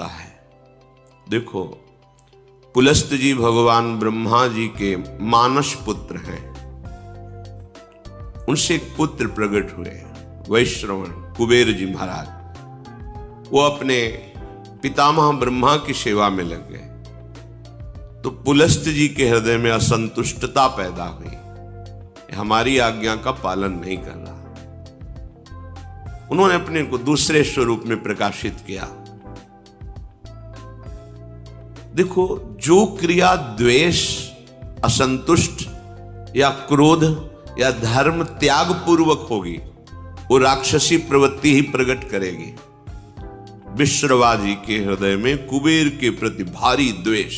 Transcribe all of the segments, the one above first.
है। देखो, पुलस्त जी भगवान ब्रह्मा जी के मानस पुत्र हैं। उनसे एक पुत्र प्रकट हुए, वैश्रवण कुबेर जी महाराज। वो अपने पितामह ब्रह्मा की सेवा में लग गए तो पुलस्त जी के हृदय में असंतुष्टता पैदा हुई, हमारी आज्ञा का पालन नहीं कर रहा। उन्होंने अपने को दूसरे स्वरूप में प्रकाशित किया। देखो, जो क्रिया द्वेष, असंतुष्ट या क्रोध या धर्म त्याग पूर्वक होगी वो राक्षसी प्रवृत्ति ही प्रकट करेगी। विश्रवा जी के हृदय में कुबेर के प्रति भारी द्वेष,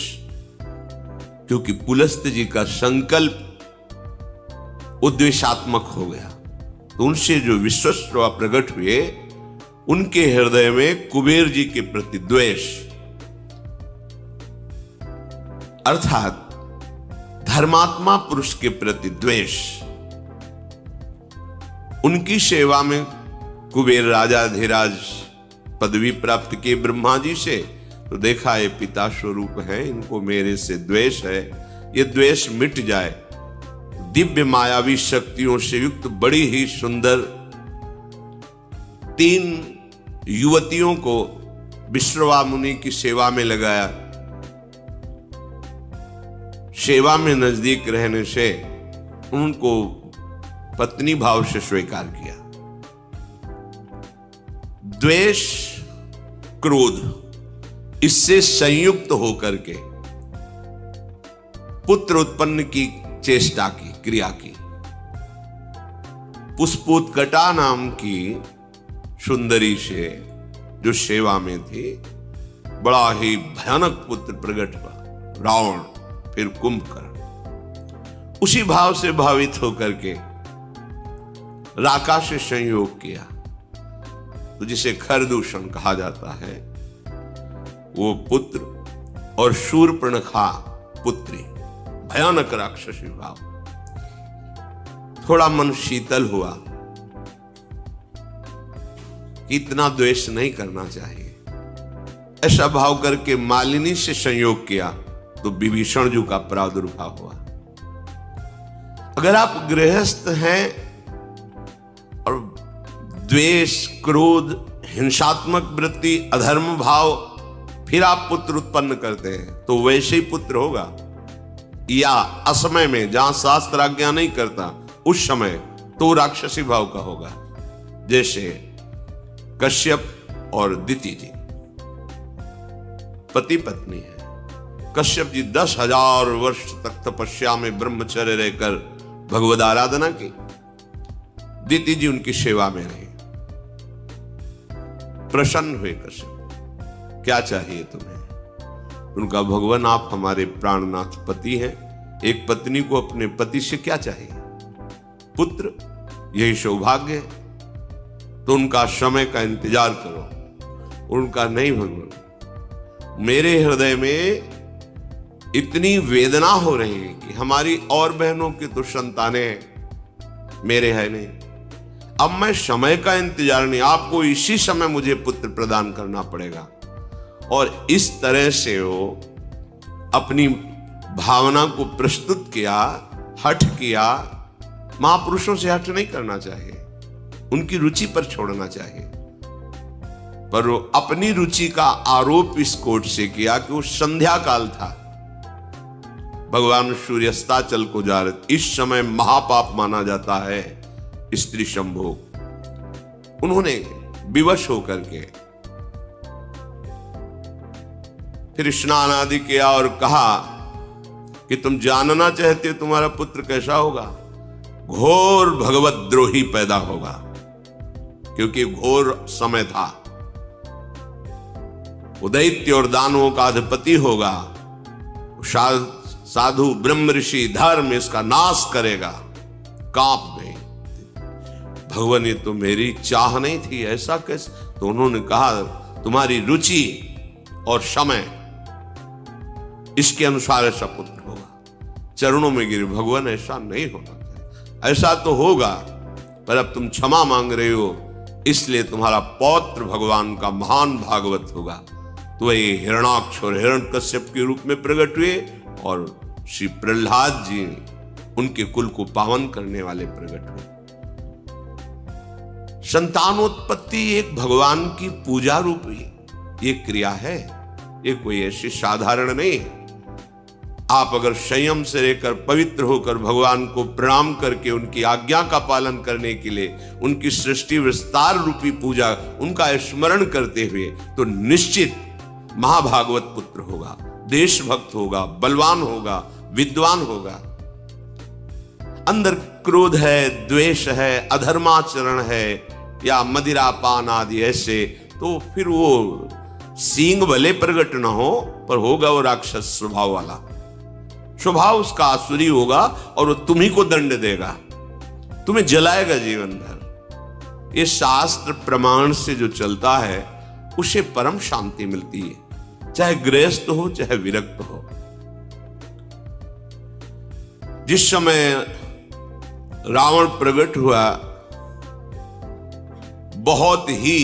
क्योंकि पुलस्त जी का संकल्प उद्वेषात्मक हो गया। तो उनसे जो विश्वश्रवा प्रकट हुए, उनके हृदय में कुबेर जी के प्रति द्वेष, अर्थात धर्मात्मा पुरुष के प्रति द्वेष। उनकी सेवा में कुबेर राजा धीराज पदवी प्राप्त किए ब्रह्मा जी से, तो देखा ये पिता स्वरूप है, इनको मेरे से द्वेष है, ये द्वेष मिट जाए। दिव्य मायावी शक्तियों से युक्त बड़ी ही सुंदर 3 युवतियों को विश्रवा मुनि की सेवा में लगाया। सेवा में नजदीक रहने से उनको पत्नी भाव से स्वीकार किया। द्वेष, क्रोध, इससे संयुक्त होकर के पुत्र उत्पन्न की चेष्टा की, क्रिया की। पुष्पोत्कटा नाम की सुंदरी से जो सेवा में थी, बड़ा ही भयानक पुत्र प्रकट हुआ, रावण, फिर कुंभकर्ण। उसी भाव से भावित होकर के राका से संयोग किया, तो जिसे खरदूषण कहा जाता है, वो पुत्र और शूर्पणखा पुत्री, भयानक राक्षसी भाव। थोड़ा मन शीतल हुआ कि इतना द्वेष नहीं करना चाहिए। ऐसा भाव करके मालिनी से संयोग किया तो विभीषण जी का प्रादुर्भाव हुआ। अगर आप गृहस्थ हैं और द्वेष, क्रोध, हिंसात्मक वृत्ति, अधर्म भाव, फिर आप पुत्र उत्पन्न करते हैं तो वैसे ही पुत्र होगा। या असमय में, जहां शास्त्र आज्ञा नहीं करता, उस समय तो राक्षसी भाव का होगा। जैसे कश्यप और दिति जी पति पत्नी है। कश्यप जी 10,000 वर्ष तक तपस्या में ब्रह्मचर्य रहकर भगवद आराधना की। दिति जी उनकी सेवा में रही। प्रसन्न हुए कश्यप, क्या चाहिए तुम्हें? उनका, भगवान आप हमारे प्राणनाथ पति हैं, एक पत्नी को अपने पति से क्या चाहिए? पुत्र, यही सौभाग्य है। तो उनका समय का इंतजार करो। उनका, नहीं भगवान, मेरे हृदय में इतनी वेदना हो रही है कि हमारी और बहनों की तो संतानें हैं, मेरे है नहीं। अब मैं समय का इंतजार नहीं, आपको इसी समय मुझे पुत्र प्रदान करना पड़ेगा। और इस तरह से वो अपनी भावना को प्रस्तुत किया, हठ किया। महापुरुषों से हठ नहीं करना चाहिए, उनकी रुचि पर छोड़ना चाहिए। पर वो अपनी रुचि का आरोप इस कोट से किया कि वो संध्या काल था, भगवान सूर्यास्ताचल को जा रहे, इस समय महापाप माना जाता है स्त्री संभोग। उन्होंने विवश होकर के फिर स्नान आदि किया और कहा कि तुम जानना चाहते हो तुम्हारा पुत्र कैसा होगा? घोर भगवद्रोही पैदा होगा, क्योंकि घोर समय था। वो दैत्य और दानवों का अधिपति होगा, साधु ब्रह्म ऋषि धर्म इसका नाश करेगा। कांप गई भगवान, ये तो मेरी चाह नहीं थी, ऐसा कैसे? तो उन्होंने कहा तुम्हारी रुचि और समय इसके अनुसार ऐसा पुत्र होगा। चरणों में गिरे, भगवान ऐसा नहीं होना चाहिए, ऐसा तो होगा पर अब तुम क्षमा मांग रहे हो, इसलिए तुम्हारा पौत्र भगवान का महान भागवत होगा। तो वे हिरणाक्ष और हिरण्यकश्यप के रूप में प्रकट हुए और श्री प्रहलाद जी उनके कुल को पावन करने वाले प्रकट हुए। संतानोत्पत्ति एक भगवान की पूजा रूपी एक क्रिया है, ये कोई ऐसी साधारण नहीं है। आप अगर संयम से रहकर पवित्र होकर भगवान को प्रणाम करके उनकी आज्ञा का पालन करने के लिए उनकी सृष्टि विस्तार रूपी पूजा उनका स्मरण करते हुए, तो निश्चित महाभागवत पुत्र होगा, देशभक्त होगा, बलवान होगा, विद्वान होगा। अंदर क्रोध है, द्वेष है, अधर्माचरण है या मदिरापान आदि ऐसे, तो फिर वो सींग भले प्रकट न हो पर होगा वो राक्षस स्वभाव वाला, स्वभाव उसका आसुरी होगा और वो तुम्ही को दंड देगा, तुम्हें जलाएगा जीवन भर। ये शास्त्र प्रमाण से जो चलता है उसे परम शांति मिलती है, चाहे गृहस्थ हो चाहे विरक्त हो। जिस समय रावण प्रकट हुआ बहुत ही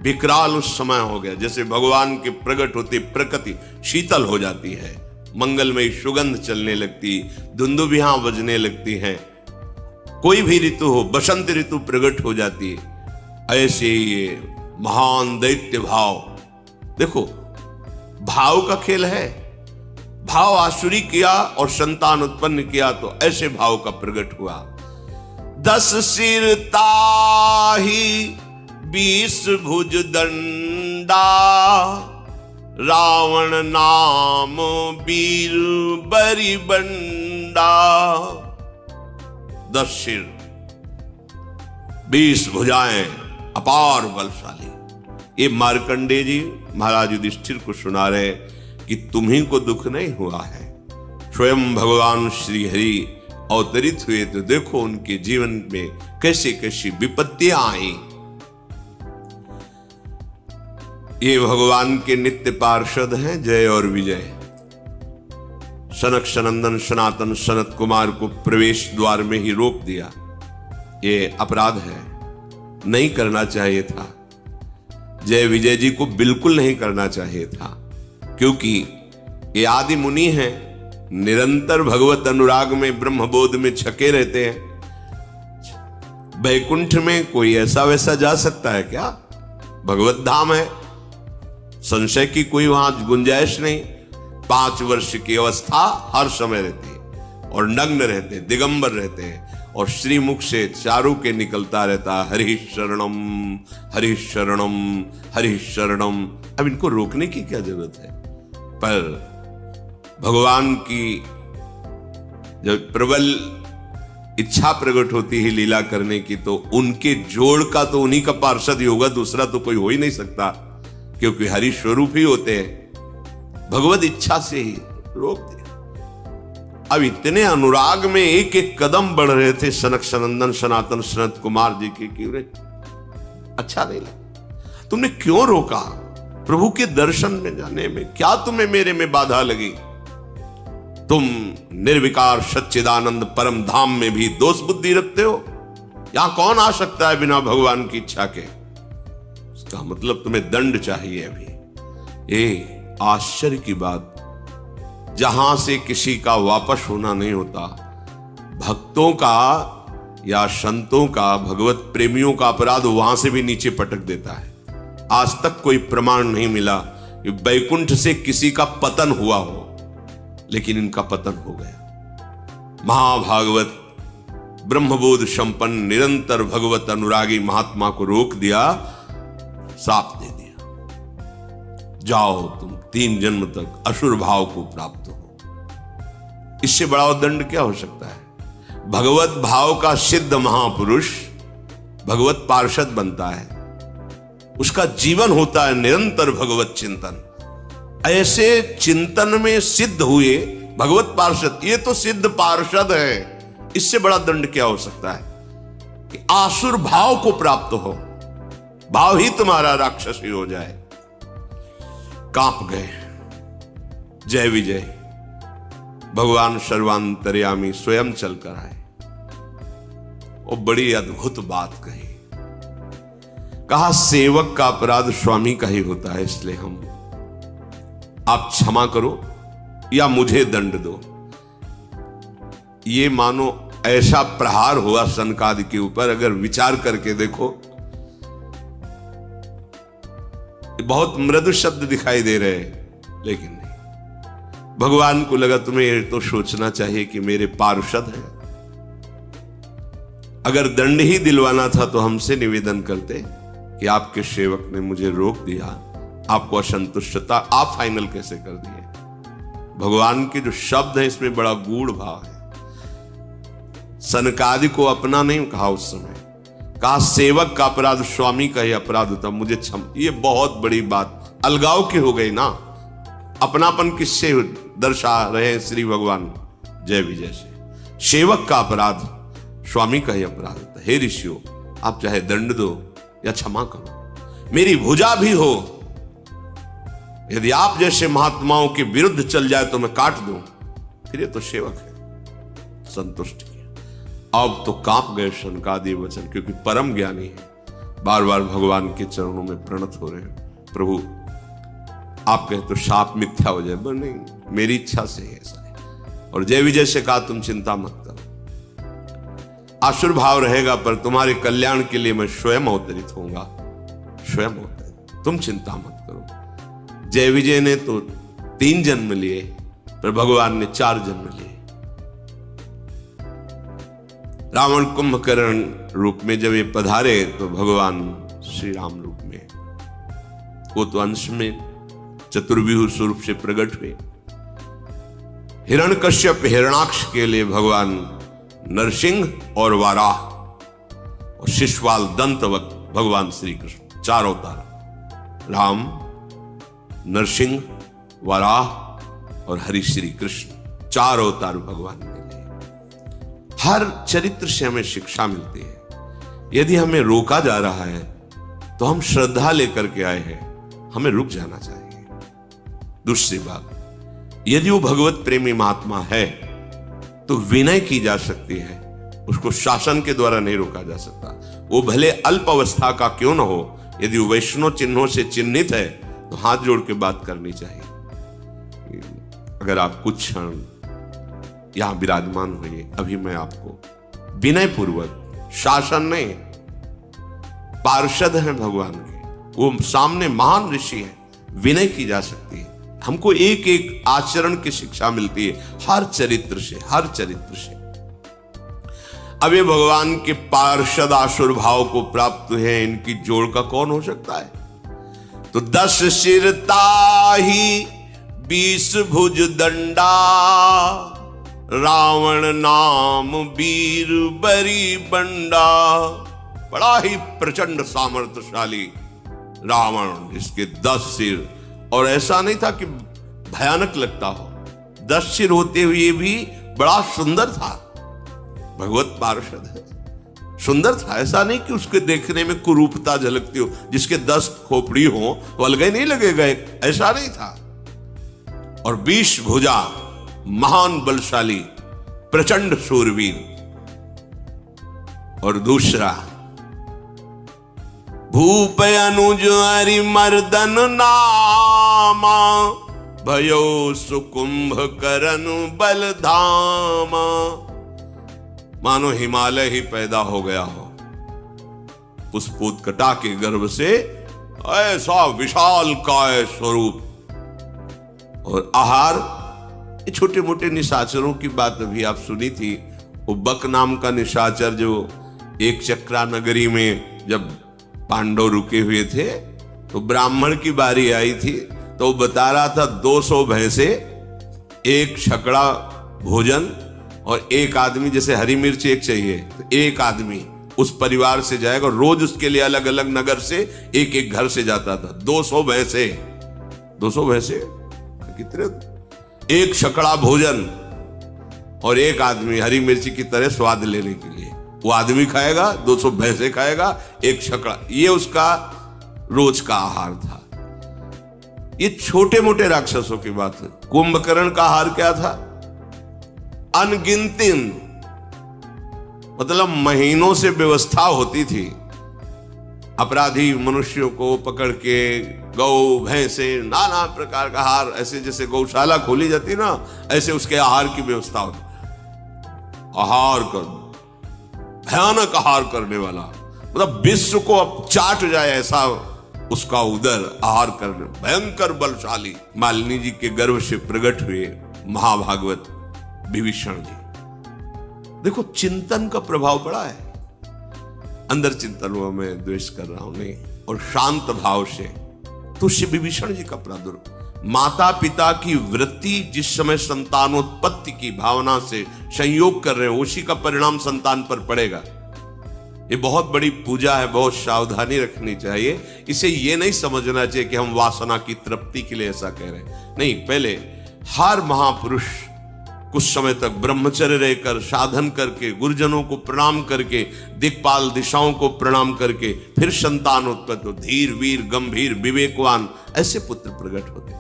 विकराल उस समय हो गया, जैसे भगवान के प्रकट होते प्रकृति शीतल हो जाती है, मंगलमयी सुगंध चलने लगती, धुंदुभियां बजने लगती हैं, कोई भी ऋतु हो, बसंत ऋतु प्रकट हो जाती है। ऐसे ये महान दैत्य भाव, देखो भाव का खेल है, भाव आसुरी किया और संतान उत्पन्न किया तो ऐसे भाव का प्रकट हुआ। 10 सिर ताही 20 भुज दंडा, रावण नाम वीर बरी बंडा। 10 सिर 20 भुजाएं, अपार बलशाली। ये मार्कंडेय जी महाराज युधिष्ठिर को सुना रहे कि तुम्ही को दुख नहीं हुआ है, स्वयं भगवान श्री हरि अवतरित हुए तो देखो उनके जीवन में कैसे कैसी विपत्तियां आई। ये भगवान के नित्य पार्षद हैं जय और विजय। सनक सनंदन सनातन सनत कुमार को प्रवेश द्वार में ही रोक दिया, ये अपराध है, नहीं करना चाहिए था। जय विजय जी को बिल्कुल नहीं करना चाहिए था, क्योंकि ये आदि मुनि हैं, निरंतर भगवत अनुराग में ब्रह्मबोध में छके रहते हैं। बैकुंठ में कोई ऐसा वैसा जा सकता है क्या? भगवत धाम है, संशय की कोई वहां गुंजाइश नहीं। 5 वर्ष की अवस्था हर समय रहती है और नग्न रहते, दिगंबर रहते हैं और श्रीमुख से चारों के निकलता रहता हरि शरणम हरि शरणम हरि शरणम। अब इनको रोकने की क्या जरूरत है? पर भगवान की जब प्रबल इच्छा प्रकट होती है लीला करने की, तो उनके जोड़ का तो उन्हीं का पार्षद ही होगा, दूसरा तो कोई हो ही नहीं सकता, क्योंकि हरि स्वरूप ही होते हैं। भगवत इच्छा से ही रोक दिया। अब इतने अनुराग में एक एक कदम बढ़ रहे थे सनक सनंदन सनातन सनत कुमार जी के, क्यों अच्छा नहीं लगा? तुमने क्यों रोका? प्रभु के दर्शन में जाने में क्या तुम्हें मेरे में बाधा लगी? तुम निर्विकार सच्चिदानंद परम धाम में भी दोष बुद्धि रखते हो। यहां कौन आ सकता है बिना भगवान की इच्छा के? इसका मतलब तुम्हें दंड चाहिए अभी। ये आश्चर्य की बात, जहां से किसी का वापस होना नहीं होता, भक्तों का या संतों का, भगवत प्रेमियों का अपराध वहां से भी नीचे पटक देता है। आज तक कोई प्रमाण नहीं मिला कि बैकुंठ से किसी का पतन हुआ हो, लेकिन इनका पतन हो गया। महाभागवत ब्रह्मबोध संपन्न निरंतर भगवत अनुरागी महात्मा को रोक दिया, साप दे दिया, जाओ तुम 3 जन्म तक असुर भाव को प्राप्त हो। इससे बड़ा दंड क्या हो सकता है? भगवत भाव का सिद्ध महापुरुष भगवत पार्षद बनता है, उसका जीवन होता है निरंतर भगवत चिंतन। ऐसे चिंतन में सिद्ध हुए भगवत पार्षद, ये तो सिद्ध पार्षद है, इससे बड़ा दंड क्या हो सकता है कि आसुर भाव को प्राप्त हो, भाव ही तुम्हारा राक्षसी हो जाए। कांप गए। जय विजय भगवान सर्वांतर्यामी स्वयं चलकर आए और बड़ी अद्भुत बात कही। कहा सेवक का अपराध स्वामी का ही होता है, इसलिए आप क्षमा करो या मुझे दंड दो। ये मानो ऐसा प्रहार हुआ सनकादि के ऊपर, अगर विचार करके देखो बहुत मृदु शब्द दिखाई दे रहे हैं, लेकिन नहीं। भगवान को लगा तुम्हें ये तो सोचना चाहिए कि मेरे पार्षद हैं, अगर दंड ही दिलवाना था तो हमसे निवेदन करते कि आपके सेवक ने मुझे रोक दिया, आपको असंतुष्टता, आप फाइनल कैसे कर दिए। भगवान के जो शब्द है इसमें बड़ा गूढ़ भाव है। सनकादि को अपना नहीं कहा उस समय, कहा सेवक का अपराध स्वामी का ही अपराध होता, मुझे ये बहुत बड़ी बात अलगाव की हो गई ना। अपनापन किससे दर्शा रहे हैं श्री भगवान जय विजय से। सेवक का अपराध स्वामी का ही अपराध होता। हे ऋषियों, आप चाहे दंड दो या क्षमा करो, मेरी भुजा भी हो, यदि आप जैसे महात्माओं के विरुद्ध चल जाए तो मैं काट दूं, फिर ये तो सेवक है। संतुष्ट किया। अब तो कांप गए सनकादि वचन, क्योंकि परम ज्ञानी है, बार बार भगवान के चरणों में प्रणत हो रहे हैं। प्रभु आप कहे तो शाप मिथ्या हो जाए, नहीं, मेरी इच्छा से है ऐसा है। और जय विजय से कहा तुम चिंता मत करो, आसुर भाव रहेगा पर तुम्हारे कल्याण के लिए मैं स्वयं अवतरित होऊंगा, स्वयं अवतरित, तुम चिंता मत करो। जय विजय ने तो 3 जन्म लिए, पर भगवान ने 4 जन्म लिए। रावण कुंभकर्ण रूप में जब ये पधारे तो भगवान श्री राम रूप में, वो तो अंश में चतुर्व्यूह स्वरूप से प्रकट हुए। हिरण्यकश्यप हिरणाक्ष के लिए भगवान नरसिंह और वाराह और शिशुपाल दंतवत भगवान श्री कृष्ण, 4 अवतार, राम, नरसिंह, वाराह और हरि श्री कृष्ण, 4 अवतार भगवान ने लिए। हर चरित्र से हमें शिक्षा मिलती है। यदि हमें रोका जा रहा है तो हम श्रद्धा लेकर के आए हैं, हमें रुक जाना चाहिए। दूसरी बात, यदि वो भगवत प्रेमी महात्मा है तो विनय की जा सकती है, उसको शासन के द्वारा नहीं रोका जा सकता। वो भले अल्प अवस्था का क्यों न हो, यदि वो वैष्णव चिन्हों से चिन्हित है तो हाथ जोड़ के बात करनी चाहिए। अगर आप कुछ क्षण यहां विराजमान हुए, अभी मैं आपको विनय पूर्वक, शासन नहीं, पार्षद हैं भगवान के, वो सामने महान ऋषि हैं, विनय की जा सकती है। हमको एक एक आचरण की शिक्षा मिलती है हर चरित्र से, हर चरित्र से। अब ये भगवान के पार्षद आसुर भाव को प्राप्त है, इनकी जोड़ का कौन हो सकता है? तो 10 सिर ताही 20 भुज दंडा, रावण नाम वीर बरी बंडा। बड़ा ही प्रचंड सामर्थ्यशाली रावण, जिसके 10 सिर, और ऐसा नहीं था कि भयानक लगता हो, 10 सिर होते हुए भी बड़ा सुंदर था। भगवत पार्षद है, सुंदर था, ऐसा नहीं कि उसके देखने में कुरूपता झलकती हो, जिसके 10 खोपड़ी हो तो अलग नहीं लगेगा, ऐसा नहीं था। और 20 भुजा, महान बलशाली, प्रचंड शूरवीर। और दूसरा, भूप अनुज हरि मर्दन नामा, भयो सुकुंभ करन बलधामा। मानो हिमालय ही पैदा हो गया हो, पुष्पोत्कटा के गर्भ से, ऐसा विशाल काय स्वरूप। और आहार, छोटे मोटे निशाचरों की बात अभी आप सुनी थी। वो बक नाम का निशाचर जो एक चक्रा नगरी में जब पांडव रुके हुए थे तो ब्राह्मण की बारी आई थी, तो वो बता रहा था 200 भैंसे, 1 छकड़ा भोजन, और 1 आदमी, जैसे हरी मिर्च 1 चाहिए तो 1 आदमी उस परिवार से जाएगा, रोज उसके लिए अलग अलग नगर से एक घर से जाता था। 200 भैंसे, 200 भैंसे कितने, 1 छकड़ा भोजन और 1 आदमी हरी मिर्ची की तरह स्वाद लेने के लिए। वो आदमी खाएगा, 200 भैंसे खाएगा, 1 छकड़ा, ये उसका रोज का आहार था। ये छोटे मोटे राक्षसों की बात है। कुंभकर्ण का आहार क्या था? अनगिनती, मतलब महीनों से व्यवस्था होती थी अपराधी मनुष्यों को पकड़ के गौ भैंसे नाना प्रकार का आहार, ऐसे जैसे गौशाला खोली जाती ना, ऐसे उसके आहार की व्यवस्था होती। आहार कर, भयानक आहार करने वाला, मतलब विश्व को अब चाट जाए ऐसा उसका उदर आहार करने, भयंकर बलशाली। मालिनी जी के गर्भ से प्रकट हुए महाभागवत विभीषण जी। देखो चिंतन का प्रभाव पड़ा है, अंदर चिंतन हुआ मैं द्वेष कर रहा हूं नहीं, और शांत भाव से तो श्री विभीषण जी का प्रादुर्भाव, माता पिता की वृत्ति जिस समय संतानोत्पत्ति की भावना से संयोग कर रहे हैं, उसी का परिणाम संतान पर पड़ेगा। ये बहुत बड़ी पूजा है, बहुत सावधानी रखनी चाहिए। इसे ये नहीं समझना चाहिए कि हम वासना की तृप्ति के लिए ऐसा कह रहे हैं, नहीं। पहले हर महापुरुष कुछ समय तक ब्रह्मचर्य रहकर साधन करके, गुरुजनों को प्रणाम करके, दिक्पाल दिशाओं को प्रणाम करके फिर संतान उत्पत्ति हो। धीर वीर गंभीर विवेकवान ऐसे पुत्र प्रकट होते।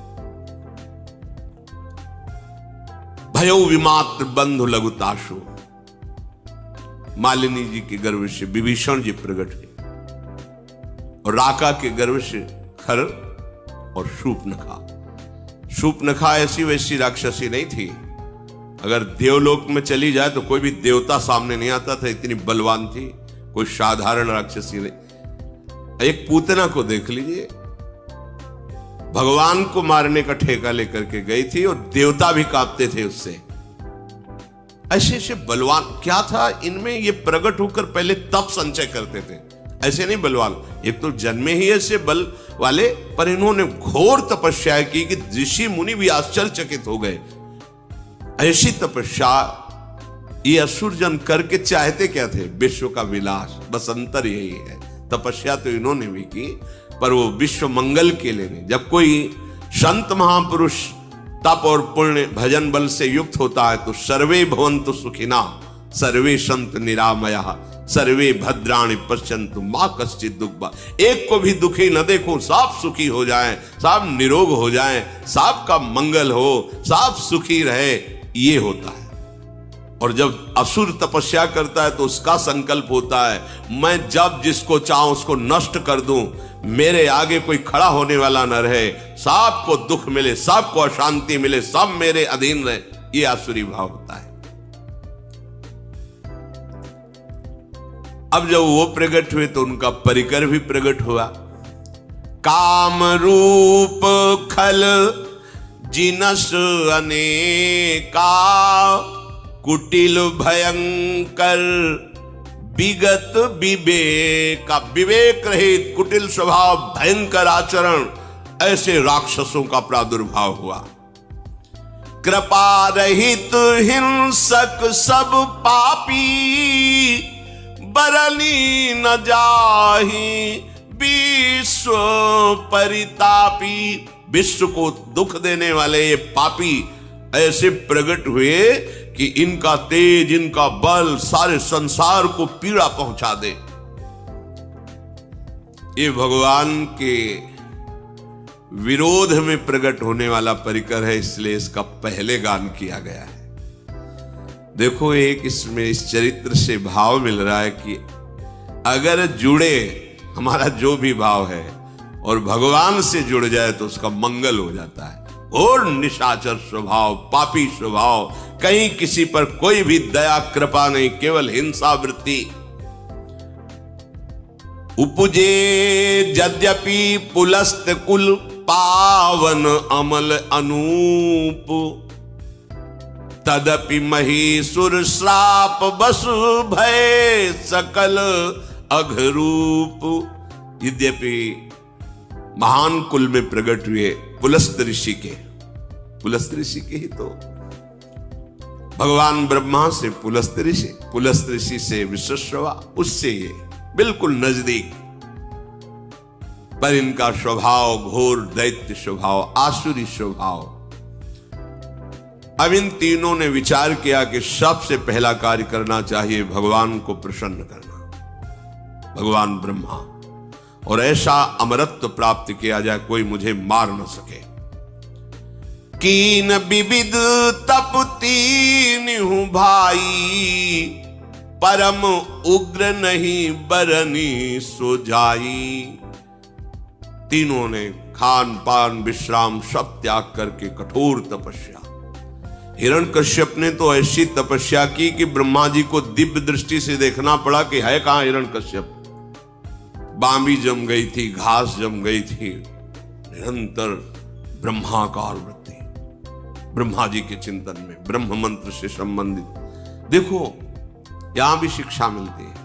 भयो विमात्र बंधु लघुताशु, मालिनी जी के गर्भ से विभीषण जी प्रकट हुए, और राका के गर्भ से खर और शूर्पणखा। शूर्पणखा ऐसी वैसी राक्षसी नहीं थी, अगर देवलोक में चली जाए तो कोई भी देवता सामने नहीं आता था, इतनी बलवान थी, कोई साधारण राक्षसी नहीं। एक पूतना को देख लीजिए, भगवान को मारने का ठेका लेकर के गई थी और देवता भी कांपते थे उससे। ऐसे ऐसे बलवान क्या था इनमें, ये प्रकट होकर पहले तप संचय करते थे, ऐसे नहीं बलवान, ये तो जन्मे ही ऐसे बल वाले, पर इन्होंने घोर तपस्या की कि ऋषि मुनि भी आश्चर्यचकित हो गए। ऐसी तपस्या ये असुरजन करके चाहते क्या थे? विश्व का विलास, बस अंतर यही है। तपस्या तो इन्होंने भी की, पर वो विश्व मंगल के लिए नहीं। जब कोई संत महापुरुष तप और पुण्य भजन बल से युक्त होता है तो सर्वे भवन्तु सुखिना, सर्वे संत निरामया, सर्वे भद्राणि पश्यन्तु मां कश्चित् दुःख। एक को भी दुखी न देखो, सब सुखी हो जाएं, सब निरोग हो जाएं, सबका मंगल हो, सब सुखी रहे, ये होता है। और जब असुर तपस्या करता है तो उसका संकल्प होता है, मैं जब जिसको चाहूं उसको नष्ट कर दूं, मेरे आगे कोई खड़ा होने वाला न रहे, सबको दुख मिले, सबको अशांति मिले, सब मेरे अधीन रहे, ये आसुरी भाव होता है। अब जब वो प्रकट हुए तो उनका परिकर भी प्रकट हुआ। काम रूप खल जिनस अनेका, कुटिल भयंकर विगत विवेका। विवेक रहित कुटिल स्वभाव, भयंकर आचरण, ऐसे राक्षसों का प्रादुर्भाव हुआ। कृपा रहित हिंसक सब पापी, बरनी न जाहि विश्व परितापी। विश्व को दुख देने वाले ये पापी ऐसे प्रकट हुए कि इनका तेज, इनका बल सारे संसार को पीड़ा पहुंचा दे। ये भगवान के विरोध में प्रकट होने वाला परिकर है, इसलिए इसका पहले गान किया गया है। देखो एक इसमें इस चरित्र से भाव मिल रहा है कि अगर जुड़े हमारा जो भी भाव है और भगवान से जुड़ जाए तो उसका मंगल हो जाता है। और निशाचर स्वभाव, पापी स्वभाव, कहीं किसी पर कोई भी दया कृपा नहीं, केवल हिंसा वृत्ति। उपजे यद्यपि पुलस्त कुल, पावन अमल अनूप, तदपि महीसुर श्राप बसु भय सकल अघरूप। यद्यपि महान कुल में प्रकट हुए पुलस्त ऋषि के, पुलस्त ऋषि के ही तो भगवान ब्रह्मा से पुलस्त ऋषि, पुलस्त ऋषि से विश्वश्रवा, उससे ये बिल्कुल नजदीक, पर इनका स्वभाव घोर दैत्य स्वभाव, आसुरी स्वभाव। अब इन तीनों ने विचार किया कि सबसे पहला कार्य करना चाहिए भगवान को प्रसन्न करना, भगवान ब्रह्मा, और ऐसा अमरत्व प्राप्त किया जाए कोई मुझे मार न सके। कीन विविध तप तीन हूं भाई, परम उग्र नहीं बरनी सो जाई। तीनों ने खान पान विश्राम सब त्याग करके कठोर तपस्या। हिरण्यकश्यप ने तो ऐसी तपस्या की कि ब्रह्मा जी को दिव्य दृष्टि से देखना पड़ा कि है कहां हिरण्यकश्यप। बांबी जम गई थी, घास जम गई थी, निरंतर ब्रह्माकार वृत्ति, ब्रह्मा जी के चिंतन में, ब्रह्म मंत्र से संबंधित। देखो यहां भी शिक्षा मिलती है,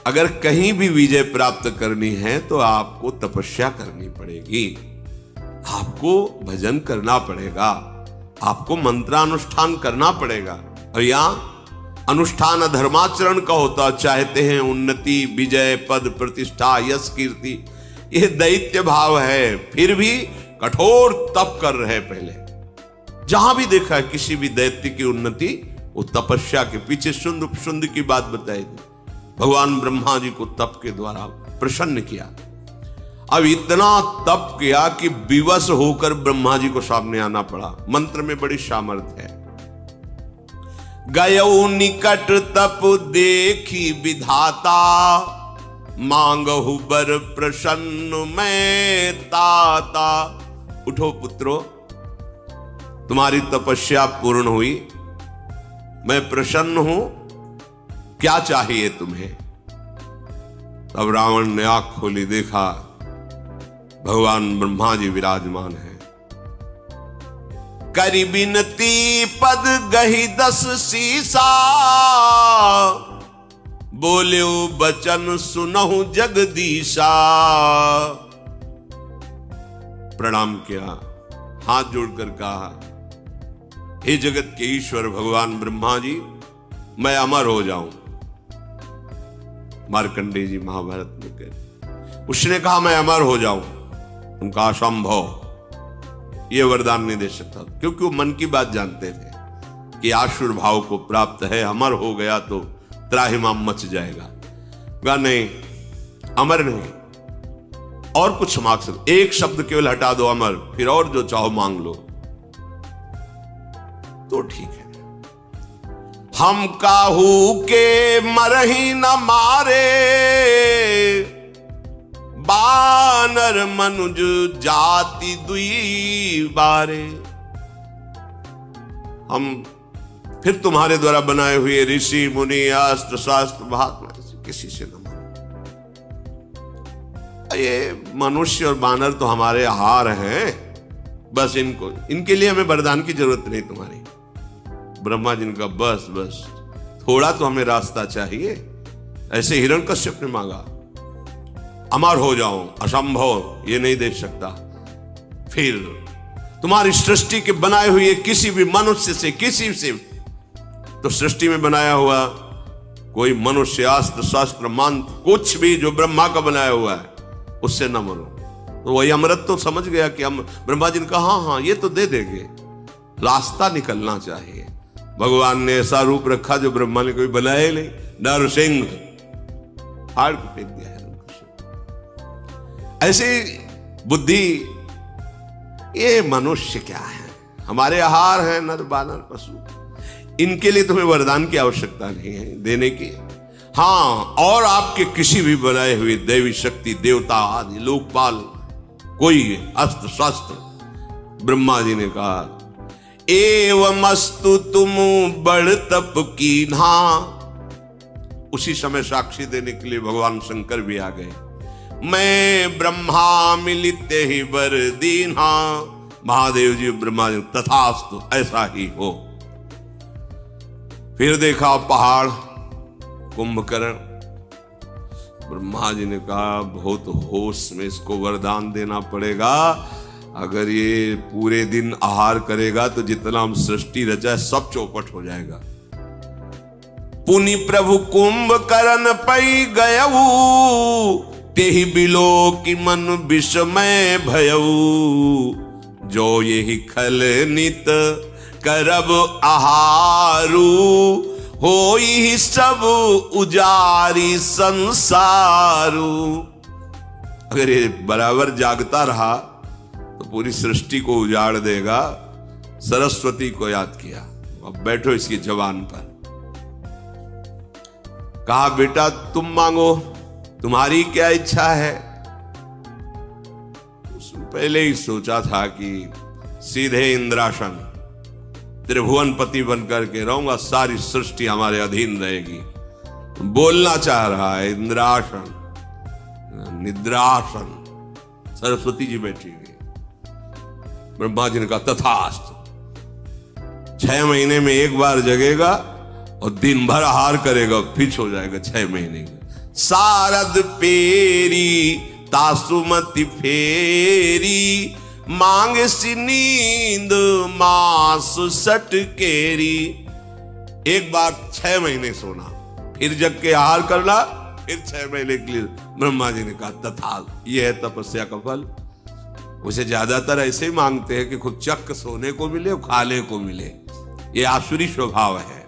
अगर कहीं भी विजय प्राप्त करनी है तो आपको तपस्या करनी पड़ेगी, आपको भजन करना पड़ेगा, आपको मंत्रानुष्ठान करना पड़ेगा। और यहां अनुष्ठान अधर्माचरण का होता, चाहते हैं उन्नति, विजय, पद, प्रतिष्ठा, यश, कीर्ति, यह दैत्य भाव है, फिर भी कठोर तप कर रहे। पहले जहां भी देखा है किसी भी दैत्य की उन्नति, वो तपस्या के पीछे शुंद की बात बताई थी। भगवान ब्रह्मा जी को तप के द्वारा प्रसन्न किया। अब इतना तप किया कि विवश होकर ब्रह्मा जी को सामने आना पड़ा। मंत्र में बड़ी सामर्थ्य है। गयो निकट तप देखी विधाता, मांगहु बर प्रसन्न मैं ताता। उठो पुत्रो, तुम्हारी तपस्या पूर्ण हुई, मैं प्रसन्न हूं, क्या चाहिए तुम्हें? तब रावण ने आंख खोली, देखा भगवान ब्रह्मा जी विराजमान है। करी बिनती पद गही 10 सीसा, बोल्यो बचन सुनहु जगदीशा। प्रणाम किया, हाथ जोड़कर कहा, हे जगत के ईश्वर भगवान ब्रह्मा जी, मैं अमर हो जाऊं। मार्कंडेय जी महाभारत में कहते, उसने कहा मैं अमर हो जाऊं। उनका असंभव, यह वरदान नहीं दे सकता, क्योंकि वो मन की बात जानते थे कि आसुर भाव को प्राप्त है, अमर हो गया तो त्राहिमाम मच जाएगा। कहा नहीं, अमर नहीं, और कुछ मांग सकते, एक शब्द केवल हटा दो अमर, फिर और जो चाहो मांग लो तो ठीक है। हम काहू के मरही न मारे, बानर मनुज जाति दुई बारे। हम फिर तुम्हारे द्वारा बनाए हुए ऋषि मुनि अस्त्र शास्त्र महात्मा किसी से न मानो। ये मनुष्य और बानर तो हमारे आहार हैं, बस इनके लिए हमें वरदान की जरूरत नहीं तुम्हारी। ब्रह्मा जी ने कहा बस बस, थोड़ा तो हमें रास्ता चाहिए। ऐसे हिरण्यकश्यप ने मांगा, अमर हो जाऊं, असंभव, ये नहीं दे सकता। फिर तुम्हारी सृष्टि के बनाए हुए किसी भी मनुष्य से, किसी से, तो सृष्टि में बनाया हुआ कोई मनुष्य, अस्त्र शास्त्र मंत्र, कुछ भी जो ब्रह्मा का बनाया हुआ है, उससे न मरो। तो वही अमृत तो समझ गया कि हम, ब्रह्मा जी ने कहा हाँ हाँ ये तो दे देंगे, रास्ता निकलना चाहिए। भगवान ने ऐसा रूप रखा जो ब्रह्मा ने कोई बनाया ही नहीं, नरसिंह, फाड़ के फेंक दिया है। ऐसी बुद्धि, ये मनुष्य क्या है, हमारे आहार है नर बानर पशु, इनके लिए तुम्हें वरदान की आवश्यकता नहीं है देने की। हाँ, और आपके किसी भी बनाए हुए दैवी शक्ति, देवता आदि, लोकपाल, कोई अस्त्र शस्त्र, ब्रह्मा जी ने कहा एवमस्तु तुम बड़ तप कीन्हा। उसी समय साक्षी देने के लिए भगवान शंकर भी आ गए। मैं ब्रह्मा मिलित ही वर दीन्हा। महादेव जी ब्रह्मा जी, तथास्तु, ऐसा ही हो। फिर देखा पहाड़, कुंभकर्ण। ब्रह्मा जी ने कहा बहुत होश में इसको वरदान देना पड़ेगा, अगर ये पूरे दिन आहार करेगा तो जितना हम सृष्टि रचा है सब चौपट हो जाएगा। पुनि प्रभु कुंभकर्ण पै गयऊ, तेहि बिलो की मन विषमय भयऊ। जो यही खल नित करब आहारू, होई सब उजारी संसारू। अगर ये बराबर जागता रहा तो पूरी सृष्टि को उजाड़ देगा। सरस्वती को याद किया, अब बैठो इसकी जबान पर। कहा बेटा तुम मांगो, तुम्हारी क्या इच्छा है। उसने पहले ही सोचा था कि सीधे इंद्रासन त्रिभुवनपति बनकर के रहूंगा, सारी सृष्टि हमारे अधीन रहेगी। बोलना चाह रहा है इंद्रासन, निद्रासन। सरस्वती जी बैठी हुई, ब्रह्मा जी ने कहा तथास्तु। 6 महीने में एक बार जगेगा और दिन भर आहार करेगा, फिर हो जाएगा 6 महीने का। सारद पेरी तासुमति फेरी, मांग सी नींद मास सटकेरी। एक बार 6 महीने सोना, फिर जग के आहार करना, फिर 6 महीने के लिए। ब्रह्मा जी ने कहा तथा, यह है तपस्या का फल। उसे ज्यादातर ऐसे ही मांगते हैं कि खुद चक्क सोने को मिले और खाने को मिले, ये आसुरी स्वभाव है।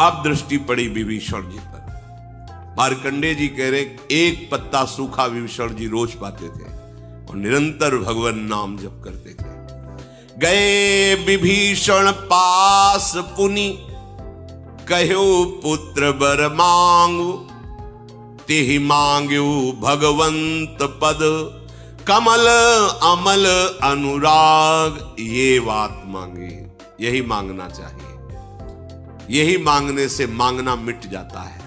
अब दृष्टि पड़ी विभीषण जी पर। मार्कंडेय जी कह रहे एक पत्ता सूखा विभीषण जी रोज पाते थे और निरंतर भगवान नाम जप करते थे। गए विभीषण पास पुनि, कहो पुत्र बर मांगू, तेहि मांग्यो भगवंत पद, कमल अमल अनुराग। ये बात मांगे, यही मांगना चाहिए। यही मांगने से मांगना मिट जाता है।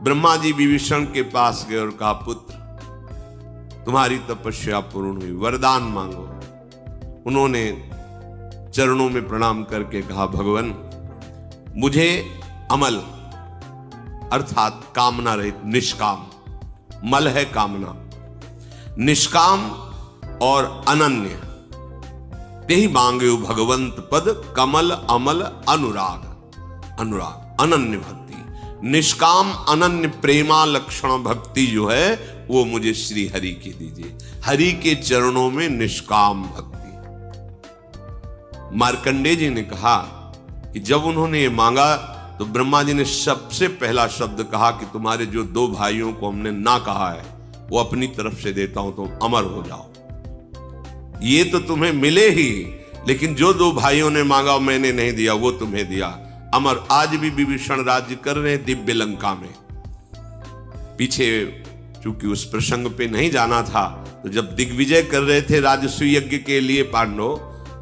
ब्रह्मा जी विभीषण के पास गए और कहा पुत्र तुम्हारी तपस्या पूर्ण हुई, वरदान मांगो। उन्होंने चरणों में प्रणाम करके कहा भगवान मुझे अमल अर्थात कामना रहित, निष्काम, मल है कामना, निष्काम और अनन्य, यही मांगे भगवंत पद, कमल अमल अनुराग। अनुराग अनन्य भक्ति, निष्काम अनन्य प्रेमा लक्षण भक्ति जो है वो मुझे श्री हरि की दीजिए। हरि के चरणों में निष्काम भक्ति। मार्कंडेय जी ने कहा कि जब उन्होंने ये मांगा तो ब्रह्मा जी ने सबसे पहला शब्द कहा कि तुम्हारे जो 2 भाइयों को हमने ना कहा है वो अपनी तरफ से देता हूं, तुम अमर हो जाओ। ये तो तुम्हें मिले ही, लेकिन जो 2 भाइयों ने मांगा मैंने नहीं दिया, वो तुम्हें दिया। अमर आज भी विभीषण राज्य कर रहे हैं दिव्य लंका में। पीछे चूंकि उस प्रसंग पे नहीं जाना था, तो जब दिग्विजय कर रहे थे राजसूय यज्ञ के लिए पांडव,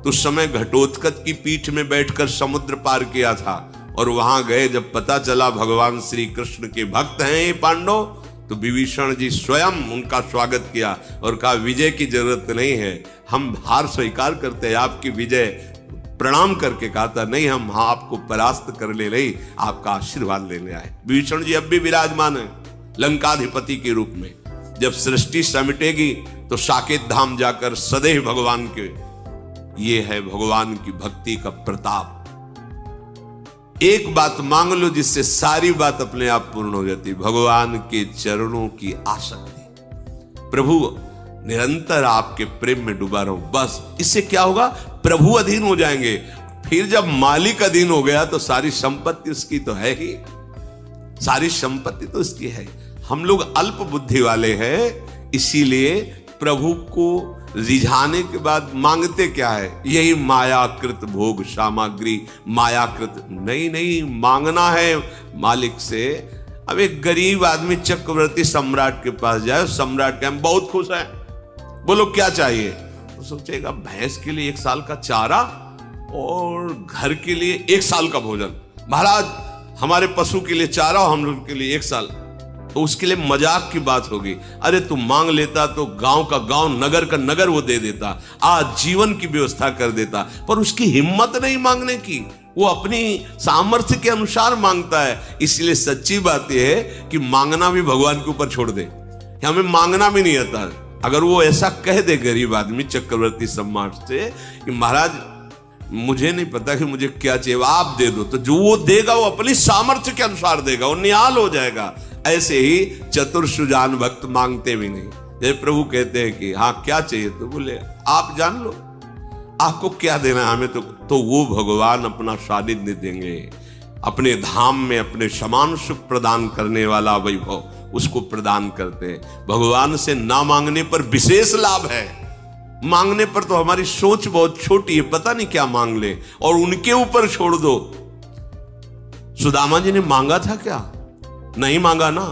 तो उस समय घटोत्कच की पीठ में बैठकर समुद्र पार किया था। और वहां गए, जब पता चला भगवान श्री कृष्ण के भक्त हैं ये पांडव, तो विभीषण जी स्वयं उनका स्वागत किया और कहा विजय की जरूरत नहीं है, हम हार स्वीकार करते हैं, आपकी विजय। प्रणाम करके कहा था नहीं, हम आपको परास्त कर ले नहीं, आपका आशीर्वाद लेने आए। विभीषण जी अब भी विराजमान है लंकाधिपति के रूप में। जब सृष्टि समिटेगी तो साकेत धाम जाकर सदैव भगवान के, ये है भगवान की भक्ति का प्रताप। एक बात मांग लो जिससे सारी बात अपने आप पूर्ण हो जाती, भगवान के चरणों की आसक्ति। प्रभु निरंतर आपके प्रेम में डूबा रहो, बस इससे क्या होगा, प्रभु अधीन हो जाएंगे। फिर जब मालिक अधीन हो गया तो सारी संपत्ति उसकी तो है ही, सारी संपत्ति तो उसकी है। हम लोग अल्प बुद्धि वाले हैं, इसीलिए प्रभु को रिझाने के बाद मांगते क्या है, यही मायाकृत भोग सामग्री, मायाकृत। नहीं, मांगना है मालिक से। अब एक गरीब आदमी चक्रवर्ती सम्राट के पास जाए, सम्राट के हम बहुत खुश हैं, बोलो क्या चाहिए, तो सोचेगा भैंस के लिए 1 साल का चारा और घर के लिए 1 साल का भोजन। महाराज हमारे पशु के लिए चारा और हम लोग के लिए 1 साल, तो उसके लिए मजाक की बात होगी। अरे तू मांग लेता तो गांव का गांव, नगर का नगर वो दे देता, आज जीवन की व्यवस्था कर देता। पर उसकी हिम्मत नहीं मांगने की, वो अपनी सामर्थ्य के अनुसार मांगता है। इसलिए सच्ची बात यह है कि मांगना भी भगवान के ऊपर छोड़ दे, कि हमें मांगना भी नहीं आता। अगर वो ऐसा कह दे गरीब आदमी चक्रवर्ती सम्राट से कि महाराज मुझे नहीं पता कि मुझे क्या चाहिए, आप दे दो, तो जो वो देगा वो अपनी सामर्थ्य के अनुसार देगा, वो निहाल हो जाएगा। ऐसे ही चतुर सुजान भक्त मांगते भी नहीं। जैसे प्रभु कहते हैं कि हाँ क्या चाहिए, तो बोले आप जान लो आपको क्या देना है हमें, तो वो भगवान अपना सानिध्य देंगे, अपने धाम में अपने समान सुख प्रदान करने वाला वैभव उसको प्रदान करते हैं। भगवान से ना मांगने पर विशेष लाभ है, मांगने पर तो हमारी सोच बहुत छोटी है, पता नहीं क्या मांग ले, और उनके ऊपर छोड़ दो। सुदामा जी ने मांगा था क्या? नहीं मांगा ना।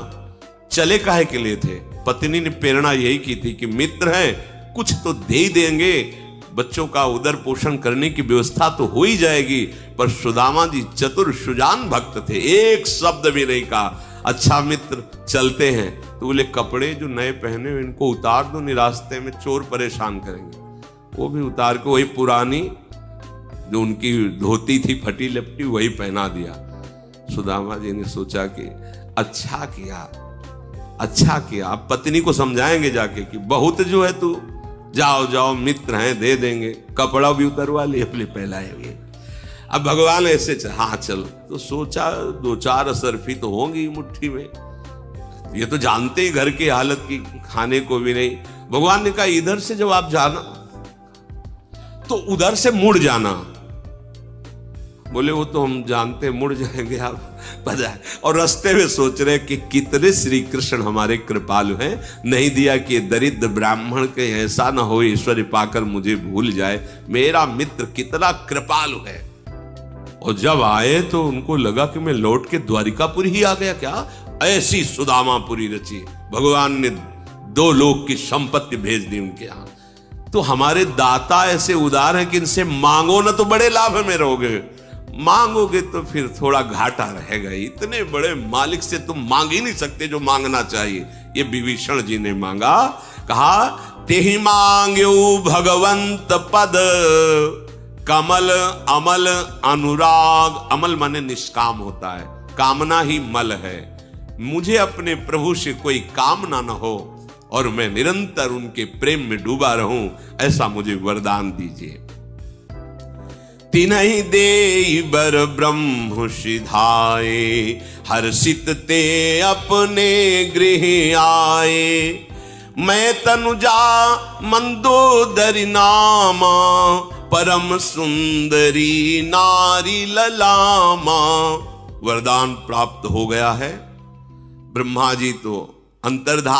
चले काहे के लिए थे? पत्नी ने प्रेरणा यही की थी कि मित्र हैं, कुछ तो दे ही देंगे, बच्चों का उदर पोषण करने की व्यवस्था तो हो ही जाएगी। पर सुदामा जी चतुर सुजान भक्त थे, एक शब्द भी नहीं कहा। अच्छा मित्र चलते हैं, तो बोले कपड़े जो नए पहने हुए इनको उतार दो, नहीं रास्ते में चोर परेशान करेंगे। वो भी उतार के वही पुरानी जो उनकी धोती थी फटी लपटी वही पहना दिया। सुदामा जी ने सोचा कि अच्छा किया, अच्छा किया। अब पत्नी को समझाएंगे जाके कि बहुत जो है तू, जाओ जाओ मित्र हैं दे देंगे, कपड़ा भी उतरवा लिए अपने पहलाए हुए। अब भगवान ऐसे हाँ चलो, तो सोचा 2-4 असरफी तो होंगी मुट्ठी में, ये तो जानते ही घर की हालत की, खाने को भी नहीं। भगवान ने कहा इधर से जब आप जाना तो उधर से मुड़ जाना। बोले वो तो हम जानते हैं, मुड़ जाएंगे आप पता है। और रास्ते में सोच रहे कि कितने श्री कृष्ण हमारे कृपालु हैं, नहीं दिया कि दरिद्र ब्राह्मण के ऐसा ना हो ईश्वर पाकर मुझे भूल जाए, मेरा मित्र कितना कृपालु है। और जब आए तो उनको लगा कि मैं लौट के द्वारिकापुरी ही आ गया क्या। ऐसी सुदामापुरी रची, भगवान ने 2 लोक की संपत्ति भेज दी उनके यहां। तो हमारे दाता ऐसे उदार हैं कि इनसे मांगो ना तो बड़े लाभ में रहोगे, मांगोगे तो फिर थोड़ा घाटा रहेगा। इतने बड़े मालिक से तुम मांग ही नहीं सकते जो मांगना चाहिए। ये विभीषण जी ने मांगा, कहा तेहि मांग्यो भगवंत पद, कमल अमल अनुराग। अमल माने निष्काम होता है, कामना ही मल है। मुझे अपने प्रभु से कोई कामना न हो और मैं निरंतर उनके प्रेम में डूबा रहूं, ऐसा मुझे वरदान दीजिए। तिन्हि देई बर ब्रह्म सिधाए, हर्षित ते अपने गृह आए। मैं तनुजा मंदोदरी नामा, परम सुंदरी नारी ललामा। वरदान प्राप्त हो गया है। ब्रह्मा जी तो अंतर्धान